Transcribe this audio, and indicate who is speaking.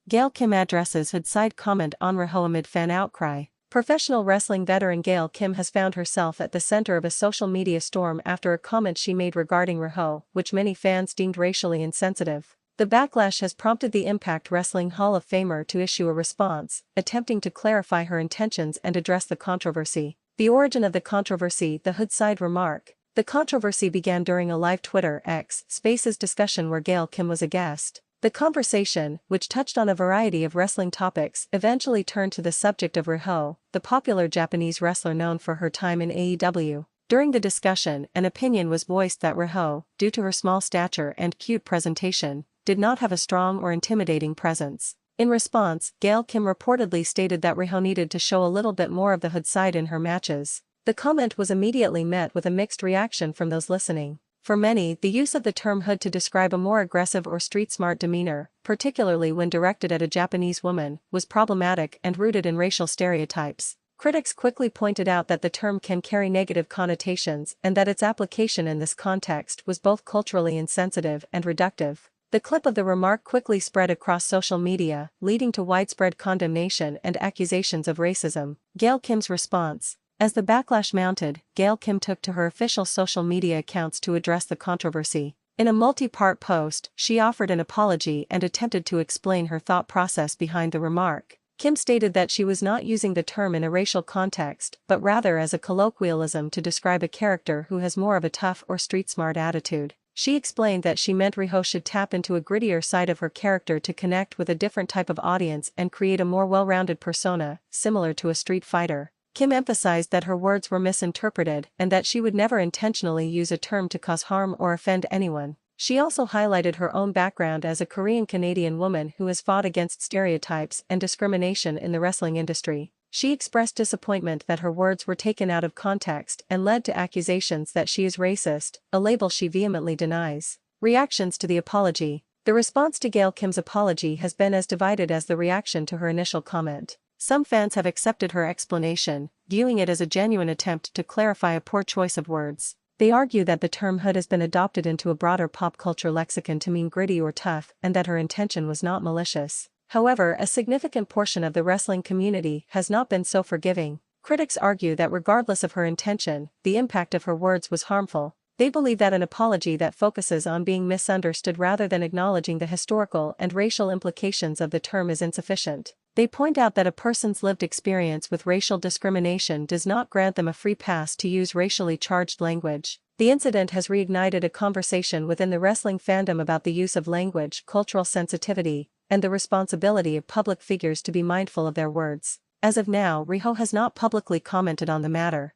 Speaker 1: Gail Kim addresses hood-side comment on Riho amid fan outcry. Professional wrestling veteran Gail Kim has found herself at the center of a social media storm after a comment she made regarding Riho, which many fans deemed racially insensitive. The backlash has prompted the Impact Wrestling Hall of Famer to issue a response, attempting to clarify her intentions and address the controversy. The origin of the controversy: the hood-side remark. The controversy began during a live Twitter X Spaces discussion where Gail Kim was a guest. The conversation, which touched on a variety of wrestling topics, eventually turned to the subject of Riho, the popular Japanese wrestler known for her time in AEW. During the discussion, an opinion was voiced that Riho, due to her small stature and cute presentation, did not have a strong or intimidating presence. In response, Gail Kim reportedly stated that Riho needed to show a little bit more of the hood side in her matches. The comment was immediately met with a mixed reaction from those listening. For many, the use of the term hood to describe a more aggressive or street-smart demeanor, particularly when directed at a Japanese woman, was problematic and rooted in racial stereotypes. Critics quickly pointed out that the term can carry negative connotations and that its application in this context was both culturally insensitive and reductive. The clip of the remark quickly spread across social media, leading to widespread condemnation and accusations of racism. Gail Kim's response. As the backlash mounted, Gail Kim took to her official social media accounts to address the controversy. In a multi-part post, she offered an apology and attempted to explain her thought process behind the remark. Kim stated that she was not using the term in a racial context, but rather as a colloquialism to describe a character who has more of a tough or street-smart attitude. She explained that she meant Riho should tap into a grittier side of her character to connect with a different type of audience and create a more well-rounded persona, similar to a street fighter. Kim emphasized that her words were misinterpreted and that she would never intentionally use a term to cause harm or offend anyone. She also highlighted her own background as a Korean-Canadian woman who has fought against stereotypes and discrimination in the wrestling industry. She expressed disappointment that her words were taken out of context and led to accusations that she is racist, a label she vehemently denies. Reactions to the apology. The response to Gail Kim's apology has been as divided as the reaction to her initial comment. Some fans have accepted her explanation, viewing it as a genuine attempt to clarify a poor choice of words. They argue that the term hood has been adopted into a broader pop culture lexicon to mean gritty or tough and that her intention was not malicious. However, a significant portion of the wrestling community has not been so forgiving. Critics argue that regardless of her intention, the impact of her words was harmful. They believe that an apology that focuses on being misunderstood rather than acknowledging the historical and racial implications of the term is insufficient. They point out that a person's lived experience with racial discrimination does not grant them a free pass to use racially charged language. The incident has reignited a conversation within the wrestling fandom about the use of language, cultural sensitivity, and the responsibility of public figures to be mindful of their words. As of now, Riho has not publicly commented on the matter.